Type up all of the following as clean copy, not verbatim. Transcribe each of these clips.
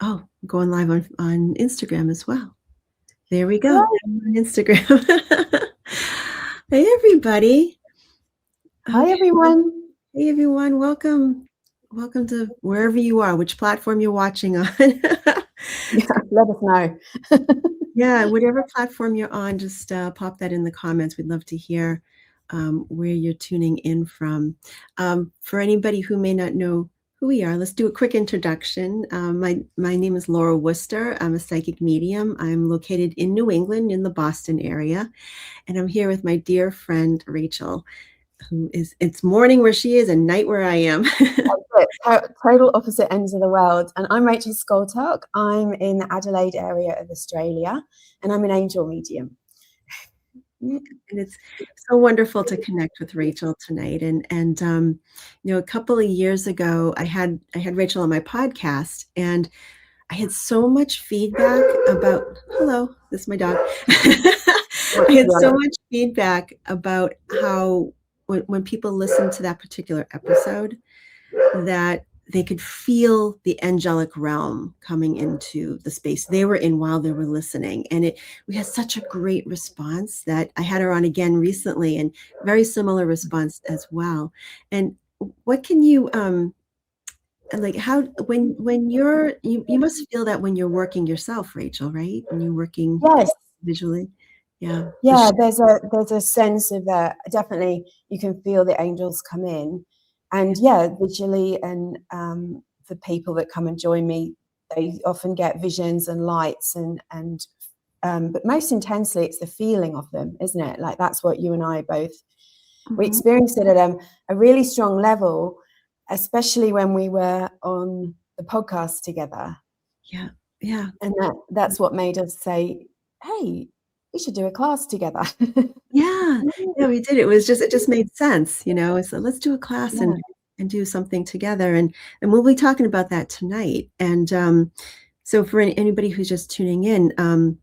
Oh, going live on Instagram as well. There we go. Right. I'm on Instagram. Hey, everybody. Hi, Okay. everyone. Hey, everyone. Welcome. Welcome to wherever you are, which platform you're watching on. Yeah, let us know. Yeah, whatever platform you're on, just pop that in the comments. We'd love to hear where you're tuning in from. For anybody who may not know who we are, let's do a quick introduction. My name is Laura Wooster. I'm a psychic medium. I'm located in New England in the Boston area, and I'm here with my dear friend Rachel, who is, it's morning where she is and night where I am. Total opposite ends of the world. And I'm Rachel Scoltock. I'm in the Adelaide area of Australia, and I'm an angel medium. And it's so wonderful to connect with Rachel tonight. And a couple of years ago, I had Rachel on my podcast, and I had so much feedback about. Hello, this is my dog. I had so much feedback about how when people listen to that particular episode, that they could feel the angelic realm coming into the space they were in while they were listening. And we had such a great response that I had her on again recently, and very similar response as well. And what can you like, how when you must feel that when you're working yourself, Rachel, right? When you're working Yes. visually. Yeah. Yeah, there's a sense of that. Definitely you can feel the angels come in. And yeah, visually, and the people that come and join me, they often get visions and lights, and but most intensely it's the feeling of them, isn't it? Like that's what you and I both we experienced it at a really strong level, especially when we were on the podcast together. Yeah. And that's what made us say, hey, we should do a class together. Yeah, we did. It just made sense, so let's do a class and do something together. And we'll be talking about that tonight. And so for anybody who's just tuning in, I'm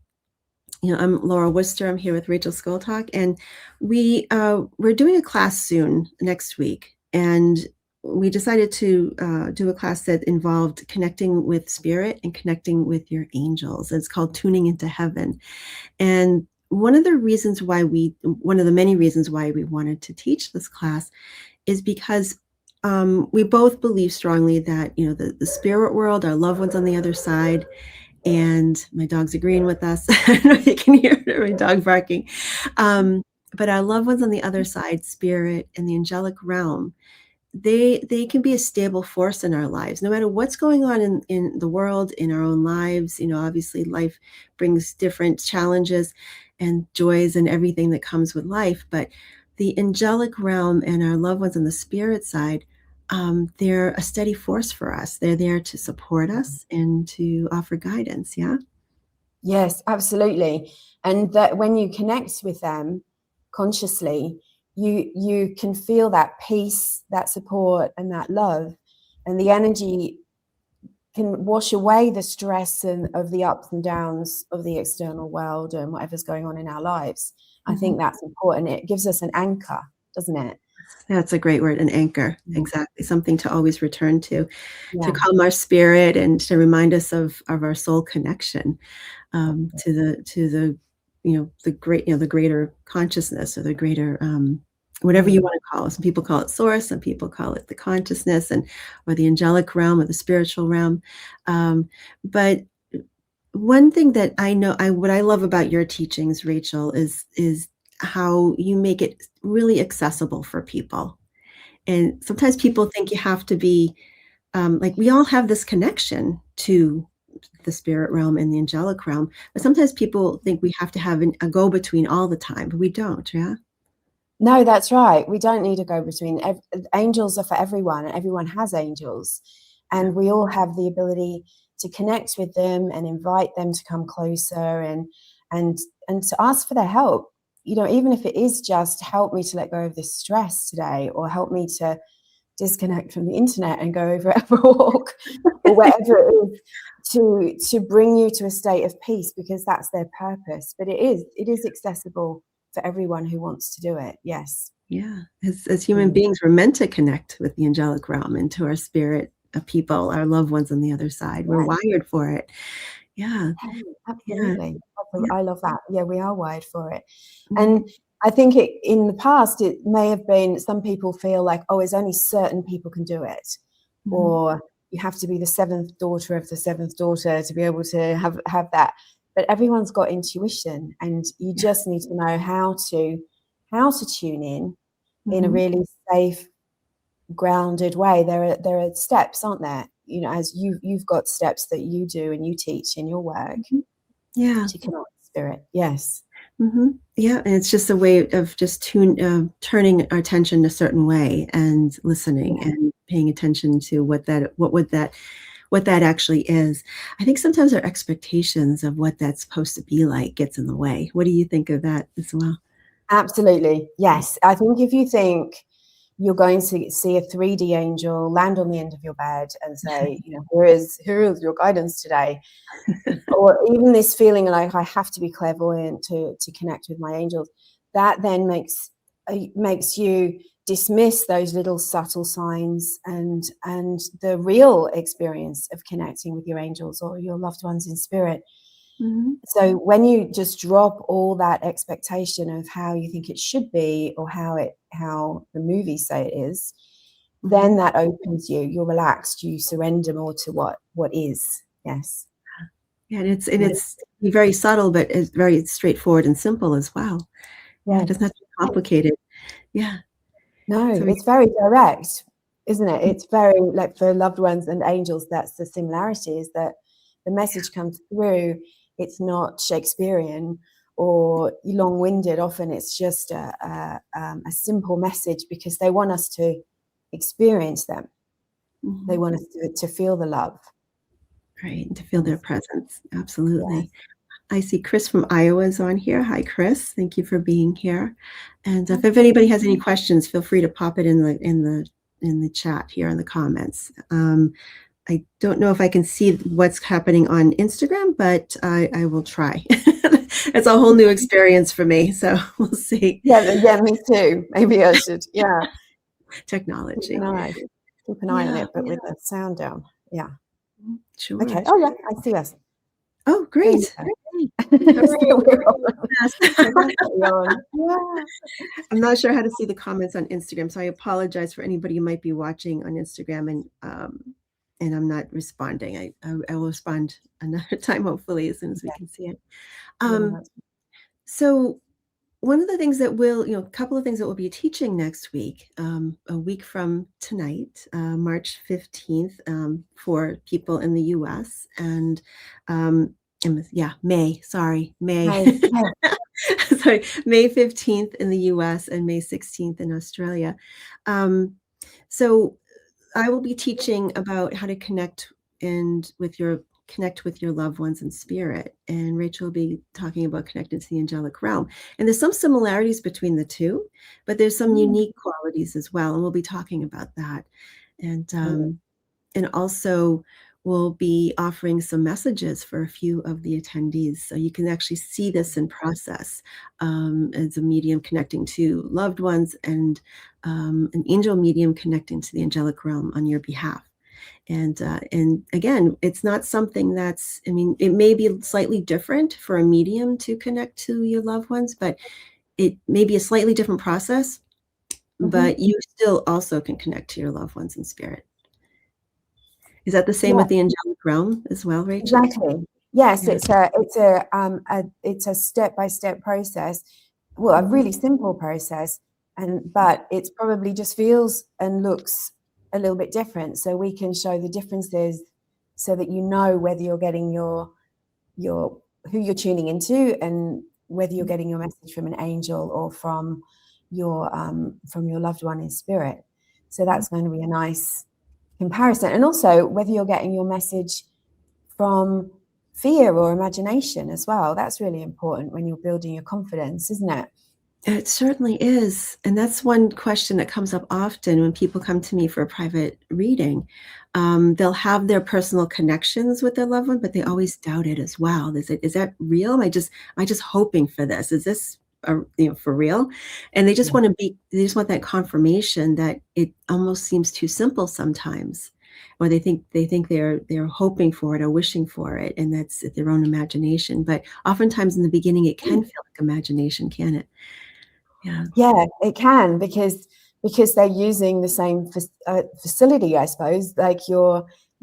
Laura Wooster. I'm here with Rachel Scoltock, and we're doing a class soon next week. And we decided to do a class that involved connecting with spirit and connecting with your angels. It's called Tuning into Heaven. And one of the many reasons why we wanted to teach this class is because we both believe strongly that, the spirit world, our loved ones on the other side, and my dog's agreeing with us. I don't know if you can hear my dog barking. But our loved ones on the other side, spirit and the angelic realm, they can be a stable force in our lives, no matter what's going on in the world, in our own lives. Obviously life brings different challenges and joys and everything that comes with life. But the angelic realm and our loved ones on the spirit side, they're a steady force for us. They're there to support us and to offer guidance. Yeah. Yes, absolutely. And that when you connect with them consciously, you can feel that peace, that support, and that love, and the energy can wash away the stress of the ups and downs of the external world and whatever's going on in our lives. I think that's important. It gives us an anchor, doesn't it? That's a great word, an anchor. Exactly. Something to always return to calm our spirit and to remind us of our soul connection to the the greater consciousness, or the greater whatever you want to call it. Some people call it source, some people call it the consciousness, or the angelic realm, or the spiritual realm. But one thing that I know, what I love about your teachings, Rachel, is how you make it really accessible for people. And sometimes people think you have to be like, we all have this connection to the spirit realm and the angelic realm, but sometimes people think we have to have a go-between all the time, but we don't. Yeah. No, that's right. We don't need a go-between. Angels are for everyone, and everyone has angels, and we all have the ability to connect with them and invite them to come closer, and to ask for their help. Even if it is just help me to let go of this stress today, or help me to disconnect from the internet and go over a walk, or whatever it is, to bring you to a state of peace, because that's their purpose. But it is accessible for everyone who wants to do it. Yes. Yeah. As human beings, we're meant to connect with the angelic realm and to our spirit people, our loved ones on the other side. We're Yes. wired for it. Yeah. Yeah. Absolutely. Yeah. I love that. Yeah, we are wired for it. Mhm. And I think in the past, it may have been some people feel like, oh, it's only certain people can do it. Mhm. Or you have to be the seventh daughter of the seventh daughter to be able to have that. But everyone's got intuition, and you Yeah. just need to know how to tune in a Mhm. really safe, grounded way. There are steps, aren't there? You know, as you've got steps that you do and you teach in your work Mhm. Yeah. to connect with spirit. Yes. Mhm. Yeah, and it's just a way of just turning our attention a certain way and listening Yeah. and paying attention to what that actually is. I think sometimes our expectations of what that's supposed to be like gets in the way. What do you think of that as well? Absolutely. Yes. I think if you think you're going to see a 3D angel land on the end of your bed and say, you know, here is your guidance today. Or even this feeling like I have to be clairvoyant to connect with my angels, that then makes you dismiss those little subtle signs and the real experience of connecting with your angels or your loved ones in spirit. Mhm. So when you just drop all that expectation of how you think it should be or how the movies say it is, then Mhm. that opens you. You're relaxed. You surrender more to what is. Yes. Yeah, and Yeah. it's very subtle, but it's very straightforward and simple as well. Yeah, it Yes. doesn't have to be complicated. Yeah. No, So we it's very direct, isn't it? It's very like for loved ones and angels, that's the similarity is that the message comes through. It's not Shakespearean or long-winded. Often it's just a simple message because they want us to experience them. They Mhm. want us to feel the love. Right, and to feel their Yes. presence. Yes. Absolutely. I see Chris from Iowa is on here. Hi, Chris. Thank you for being here. And if anybody has any questions, feel free to pop it in the chat here in the comments. I don't know if I can see what's happening on Instagram, but I will try. It's a whole new experience for me, so we'll see. Yeah, yeah, me too. Maybe I should. Yeah. Keep an Technology. eye. Keep an eye on Yeah, it, but with the sound down. Yeah. sure. Okay. Oh yeah, I see us. Oh, There you great. go. Great. So Hooray. we're on. We're Yes. definitely on. Yeah. I'm not sure how to see the comments on Instagram, so I apologize for anybody who might be watching on Instagram and I'm not responding. I will respond another time, hopefully, as soon as we Okay. can see it. Yeah, Um, that's so one of the things that a couple of things that we'll be teaching next week, a week from tonight, March 15th, for people in the US um, yeah, May. nice. Yeah. Sorry, May 15th in the US and May 16th in Australia. Um, so I will be teaching about how to connect with your loved ones in spirit. And Rachel will be talking about connecting to the angelic realm. And there's some similarities between the two, but there's some Mm, unique qualities as well. And we'll be talking about that. And brilliant. also we'll be offering some messages for a few of the attendees. So you can actually see this in process as a medium connecting to loved ones and an angel medium connecting to the angelic realm on your behalf. And again, it's not something that's, I mean, it may be slightly different for a medium to connect to your loved ones, but it may be a slightly different process, Mhm. but you still also can connect to your loved ones in spirit. Is that the same Yeah, with the angelic realm as well, Rachel? exactly. Yes, Yeah. it's a step-by-step process. Well, a Mhm. really simple process, but it's probably just feels and looks a little bit different. So we can show the differences so that you know whether you're getting your who you're tuning into and whether you're getting your message from an angel or from your loved one in spirit. So that's going to be a nice comparison. And also whether you're getting your message from fear or imagination as well. That's really important when you're building your confidence, isn't it? It certainly is. And that's one question that comes up often when people come to me for a private reading. They'll have their personal connections with their loved one, but they always doubt it as well. They say, is that real? Am I just hoping for this? Is this for real? And they just Yeah. want they just want that confirmation that it almost seems too simple sometimes. or they think they're hoping for it or wishing for it, and that's their own imagination. But oftentimes in the beginning, it can feel like imagination, can it? Yeah. Yeah, it can because they're using the same facility, I suppose. Like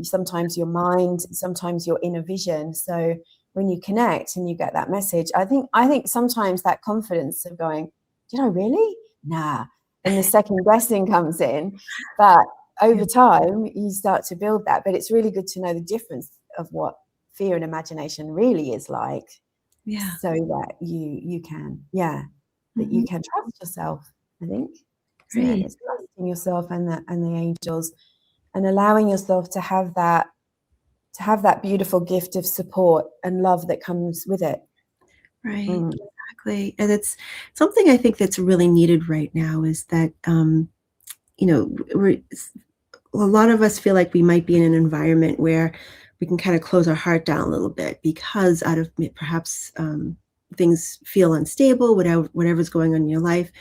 sometimes your mind, sometimes your inner vision. So when you connect and you get that message, I think sometimes that confidence of going, did I really? Nah. And the second guessing comes in. But Yeah. over time, you start to build that. But it's really good to know the difference of what fear and imagination really is like, Yeah. so that you can, yeah, that you Mhm. can trust yourself, I think, isn't it? Right. It's trusting yourself and the angels, and allowing yourself to have that beautiful gift of support and love that comes with it. Right. Mm, Exactly. And it's something I think that's really needed right now is that, we're a lot of us feel like we might be in an environment where we can kind of close our heart down a little bit because out of perhaps things feel unstable, whatever's going on in your life,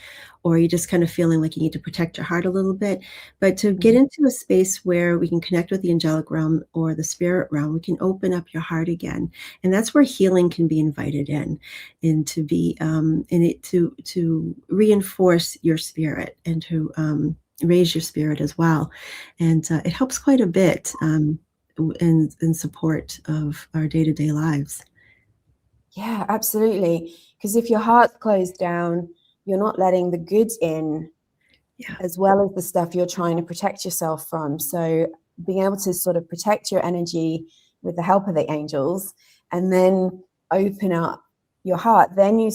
or you're just kind of feeling like you need to protect your heart a little bit. But to get mhm. into a space where we can connect with the angelic realm or the spirit realm, we can open up your heart again, and that's where healing can be invited in, and to be in it to reinforce your spirit and to raise your spirit as well. And it helps quite a bit in support of our day-to-day lives. Yeah, absolutely. Because if your heart's closed down, you're not letting the good in, Yeah. as well as the stuff you're trying to protect yourself from. So being able to sort of protect your energy with the help of the angels, and then open up your heart, then you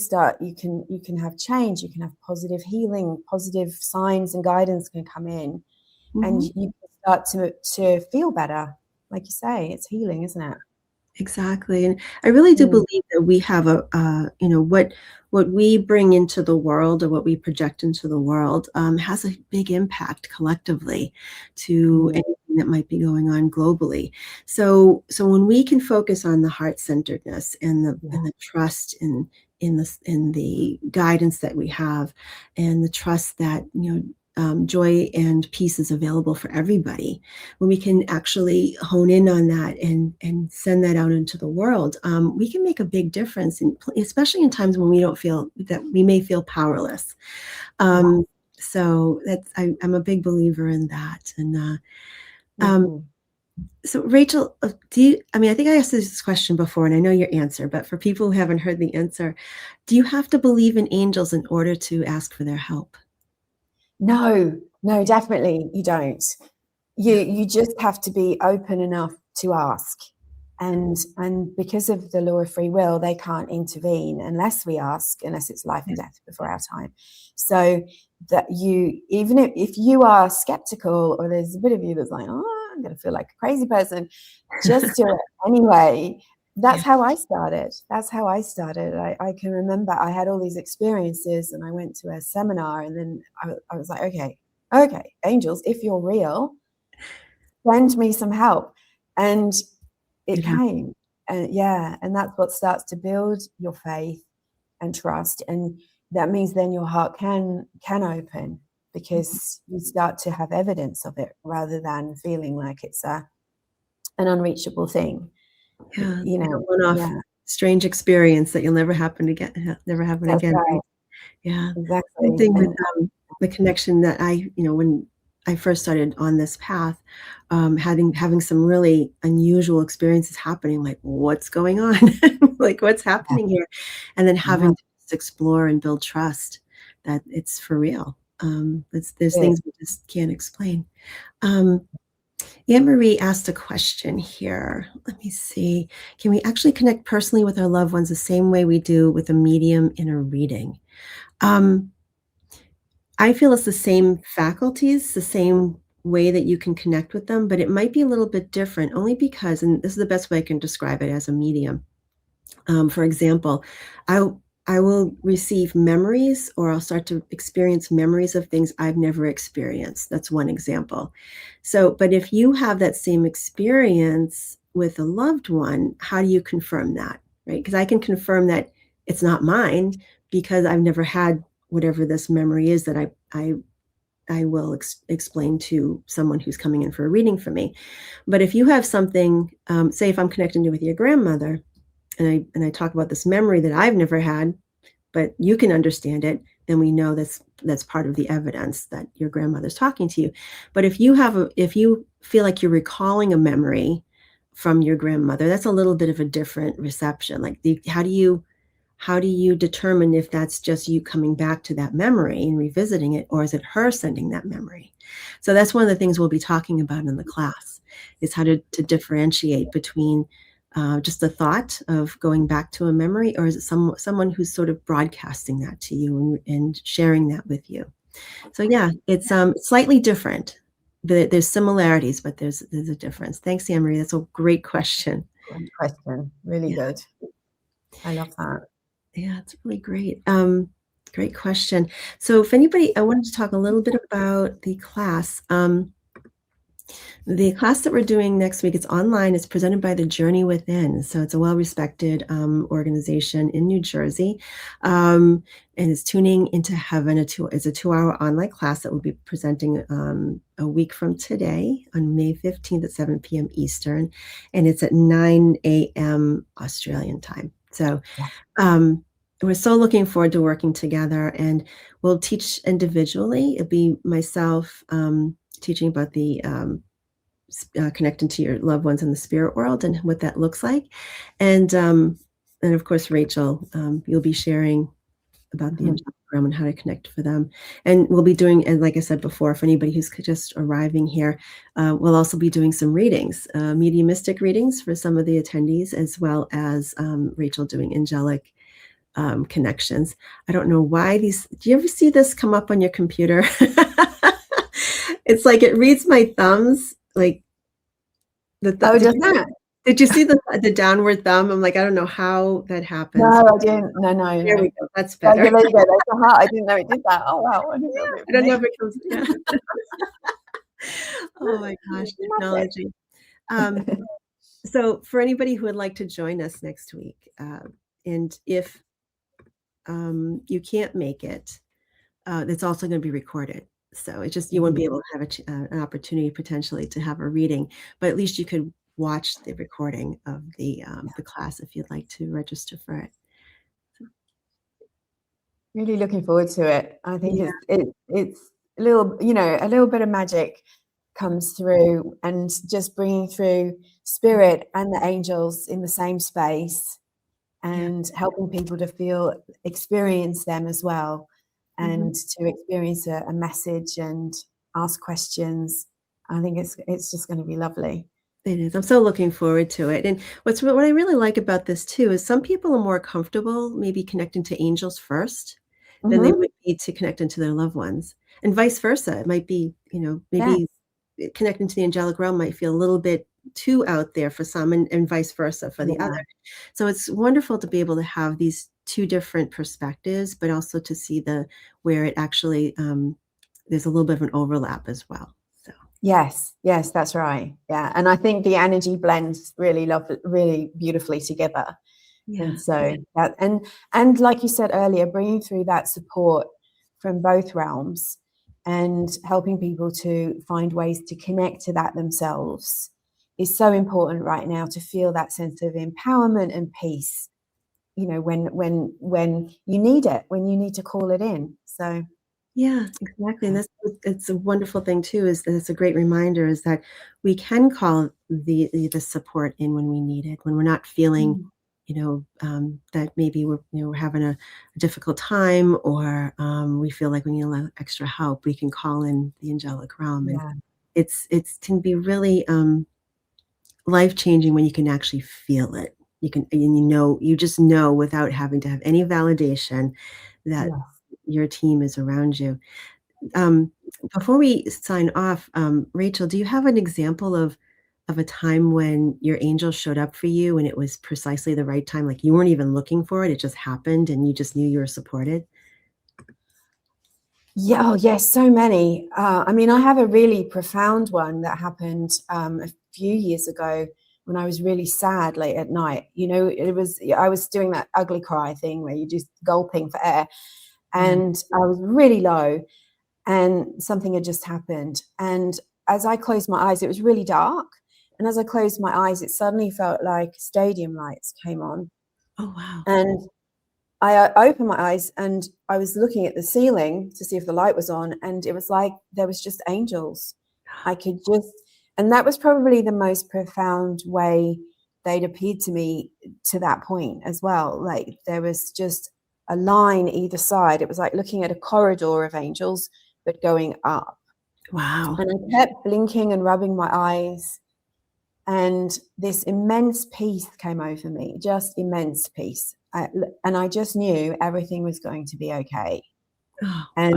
can have change, you can have positive healing, positive signs and guidance can come in, and Mhm. you can start to feel better. Like you say, it's healing, isn't it? Exactly, and I really do Mm, believe that we have what we bring into the world or what we project into the world, has a big impact collectively to mm, anything that might be going on globally. So when we can focus on the heart-centeredness and the yeah. and the trust in the guidance that we have, and the trust that, joy and peace is available for everybody, when we can actually hone in on that and send that out into the world, we can make a big difference, especially in times when we don't feel that we may feel powerless. Yeah. Um, so I'm a big believer in that. And um, Mhm. so, Rachel, I mean, I think I asked this question before, and I know your answer, but for people who haven't heard the answer, do you have to believe in angels in order to ask for their help? No, no, definitely you don't. You just have to be open enough to ask. And because of the law of free will, they can't intervene unless we ask, unless it's life Yeah. and death before our time. So that you, even if you are skeptical, or there's a bit of you that's like, oh, I'm going to feel like a crazy person, just do it anyway. Yeah. That's how I started. That's how I started. I can remember I had all these experiences, and I went to a seminar, and then I was like, okay, angels, if you're real, lend me some help. And it Yeah. came. And yeah, and that's what starts to build your faith and trust. And that means then your heart can open, because you start to have evidence of it, rather than feeling like it's an unreachable thing. Yeah. You Like a know, one-off yeah, strange experience that you'll never happen that's again, right? right. Yeah. Same Exactly. thing with, And the connection that when I first started on this path, having some really unusual experiences happening, like, "What's going on?" Like, "What's yeah, happening here?" And then yeah, having to just explore and build trust that it's for real. There's it, things we just can't explain. Um, Anne Marie asked a question here. Let me see. Can we actually connect personally with our loved ones the same way we do with a medium in a reading? Um, I feel it's the same faculties, the same way that you can connect with them, but it might be a little bit different only because, and this is the best way I can describe it as a medium. For example, I I will receive memories, or I'll start to experience memories of things I've never experienced. That's one example. So, but if you have that same experience with a loved one, how do you confirm that? Right? Because I can confirm that it's not mine because I've never had whatever this memory is that I I will explain to someone who's coming in for a reading for me. But if you have something, say if I'm connecting you with your grandmother, and I talk about this memory that I've never had, but you can understand it, then we know that's part of the evidence that your grandmother's talking to you. But if you feel like you're recalling a memory from your grandmother, that's a little bit of a different reception. Like how do you determine if that's just you coming back to that memory and revisiting it, or is it her sending that memory? So that's one of the things we'll be talking about in the class, is how to differentiate between just the thought of going back to a memory, or is it someone who's sort of broadcasting that to you and sharing that with you? So yeah, it's slightly different. There's similarities, but there's a difference. Thanks, Anne Marie. That's a great question. Great question. Really Yeah. good. I love that. Yeah, it's really great. Great question. So if anybody, I wanted to talk a little bit about the class. The class that we're doing next week, it's online. It's presented by the Journey Within. So it's a well-respected organization in New Jersey. And it's Tuning into Heaven. It's a 2-hour online class that will be presenting a week from today on May 15th at 7 p.m. Eastern. And it's at 9 a.m. Australian time. So we're so looking forward to working together, and we'll teach individually. It'll be myself teaching about the connecting to your loved ones in the spirit world and what that looks like. And of course, Rachel, you'll be sharing about the angelic realm and how to connect for them. And we'll be doing, and like I said before, for anybody who's just arriving here, we'll also be doing some readings, mediumistic readings for some of the attendees, as well as Rachel doing angelic connections. I don't know why do you ever see this come up on your computer? It's like it reads my thumbs, like did you see the downward thumb? I'm like, I don't know how that happens. No, I didn't. No. There we go. That's better. Oh, there you go. That's a heart. I didn't know it did that. Oh wow. I don't know if it comes. Yeah. Oh my gosh, technology. So for anybody who would like to join us next week, and if you can't make it, it's also going to be recorded. So it's just you won't be able to have an opportunity potentially to have a reading, but at least you could watch the recording of the class if you'd like to register for it. Really looking forward to it. I think it's a little bit of magic comes through, and just bringing through spirit and the angels in the same space, and helping people to experience them as well, and to experience a message and ask questions. I think it's just going to be lovely. It is. I'm so looking forward to it. And what I really like about this too is some people are more comfortable maybe connecting to angels first than they would be to connecting to their loved ones, and vice versa. It might be, maybe connecting to the angelic realm might feel a little bit too out there for some, and vice versa for the other. So it's wonderful to be able to have these two different perspectives, but also to see where it actually there's a little bit of an overlap as well. So yes, that's right. Yeah, and I think the energy blends really beautifully together. yeah. And so that, and like you said earlier, bringing through that support from both realms and helping people to find ways to connect to that themselves is so important right now, to feel that sense of empowerment and peace, when you need it, when you need to call it in. So Yeah, exactly. And it's a wonderful thing too, is that it's a great reminder is that we can call the support in when we need it, when we're not feeling, that maybe we're having a difficult time, or we feel like we need a little extra help. We can call in the angelic realm, and it can be really life-changing when you can actually feel it. You just know without having to have any validation that your team is around you. Before we sign off, Rachel, do you have an example of a time when your angel showed up for you and it was precisely the right time? Like you weren't even looking for it, it just happened and you just knew you were supported? Yeah, oh yes, so many. I mean, I have a really profound one that happened a few years ago when I was really sad late at night. I was doing that ugly cry thing where you're just gulping for air, and I was really low. and something had just happened. And as I closed my eyes, it was really dark. And as I closed my eyes, it suddenly felt like stadium lights came on. Oh, wow. And I opened my eyes and I was looking at the ceiling to see if the light was on. And it was like there was just angels. I could just, and that was probably the most profound way they'd appeared to me to that point as well. Like there was just a line either side. It was like looking at a corridor of angels, but going up. Wow. And I kept blinking and rubbing my eyes. And this immense peace came over me, just immense peace. And I just knew everything was going to be okay. Oh, And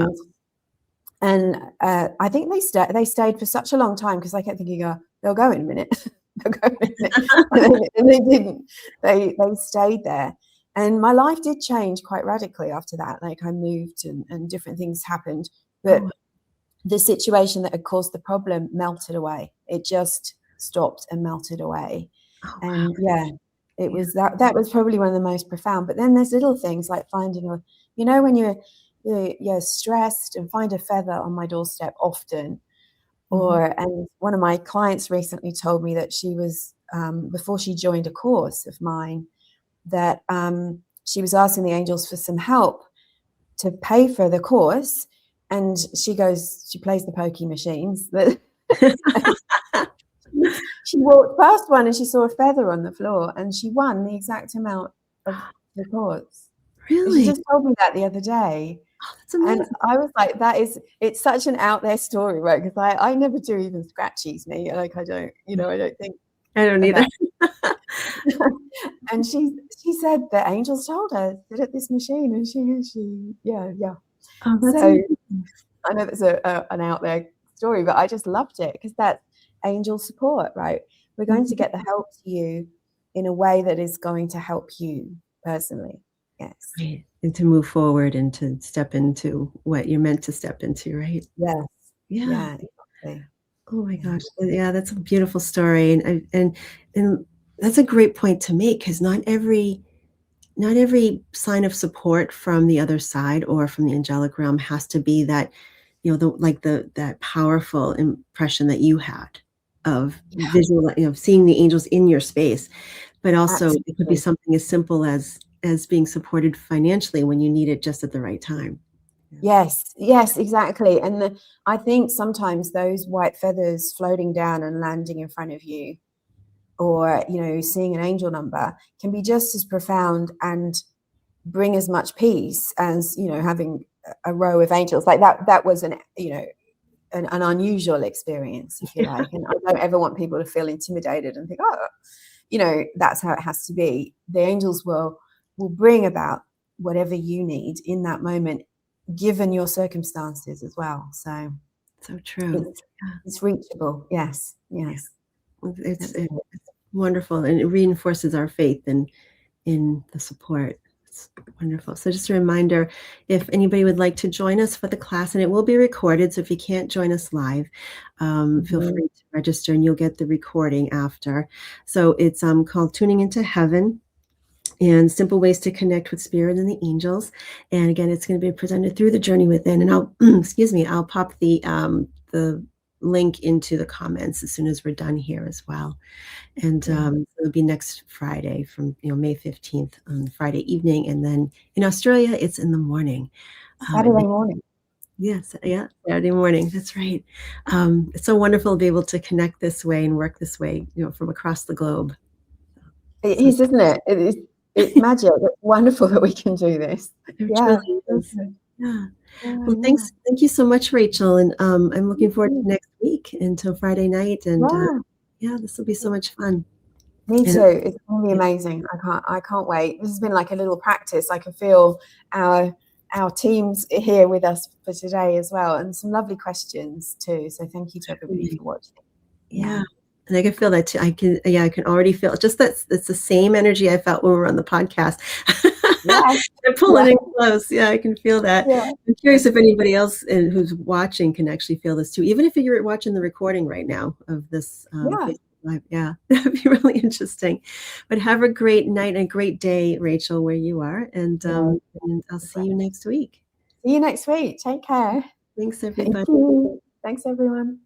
wow. I think they stayed for such a long time because I kept thinking, oh, they'll go in a minute. They'll go in a minute. And they didn't. They stayed there. And my life did change quite radically after that. Like I moved and different things happened. But Oh, the situation that had caused the problem melted away. It just stopped and melted away. oh, wow. And yeah, it Yeah. was that was probably one of the most profound. But then there's little things like finding a, when you're stressed, and find a feather on my doorstep often. And one of my clients recently told me that she was before she joined a course of mine, that she was asking the angels for some help to pay for the course. And she plays the pokey machines. She walked past one and she saw a feather on the floor and she won the exact amount of the course. And she Really? just told me that the other day. Oh, that's And amazing. I was like, it's such an out there story, right? Because I never do even scratchies, me. Like I don't think I don't either. about And she said that angels told her, sit at this machine, and yeah. Oh, that's So amazing. I know that's an out there story, but I just loved it because that's angel support, right? We're going to get the help to you in a way that is going to help you personally. Yes. Right. And to move forward and to step into what you're meant to step into, right? Yes. Yeah. Yeah, exactly. Oh my Yeah. gosh. Yeah, that's a beautiful story. And that's a great point to make, because not every sign of support from the other side or from the angelic realm has to be that, that powerful impression that you had of visual, seeing the angels in your space. But also it could be Absolutely. something as simple as being supported financially when you need it just at the right time. Yes, exactly. And I think sometimes those white feathers floating down and landing in front of you, or seeing an angel number, can be just as profound and bring as much peace as having a row of angels. Like that was an unusual experience, if you like. And I don't ever want people to feel intimidated and think, oh, that's how it has to be. The angels will bring about whatever you need in that moment, given your circumstances as well. So So true. it's reachable. Yes. Yeah. It's wonderful, and it reinforces our faith in the support. It's wonderful. So just a reminder, if anybody would like to join us for the class, and it will be recorded, so if you can't join us live, feel free to register and you'll get the recording after. So it's called Tuning into Heaven, and simple ways to connect with spirit and the angels. And again, it's going to be presented through the Journey Within. And I'll I'll pop the link into the comments as soon as we're done here as well. And it'll be next Friday from May 15th on Friday evening, and then in Australia it's in the morning. Saturday morning. Yes, yeah, Saturday morning. That's right. It's so wonderful to be able to connect this way and work this way, from across the globe. It is, isn't it? It is. It's magic. It's wonderful that we can do this. It Yeah. truly is. Yeah. Yeah, Well, thank you so much, Rachel, and I'm looking forward to next week until Friday night, and this will be so much fun. Me too. It's going to be amazing. I can't wait. This has been like a little practice. I can feel our teams here with us for today as well, and some lovely questions too. So thank you to everybody for watching. Yeah. And I can feel that too. I can already feel just that. It's the same energy I felt when we were on the podcast. They're pulling in close. Yeah, I can feel that. Yeah. I'm curious if anybody else who's watching can actually feel this too, even if you're watching the recording right now of this Facebook Live. Yeah, that'd be really interesting. But have a great night and a great day, Rachel, where you are. And I'll see you next week. See you next week. Take care. Thanks, Thank everybody. you. Thanks, everyone.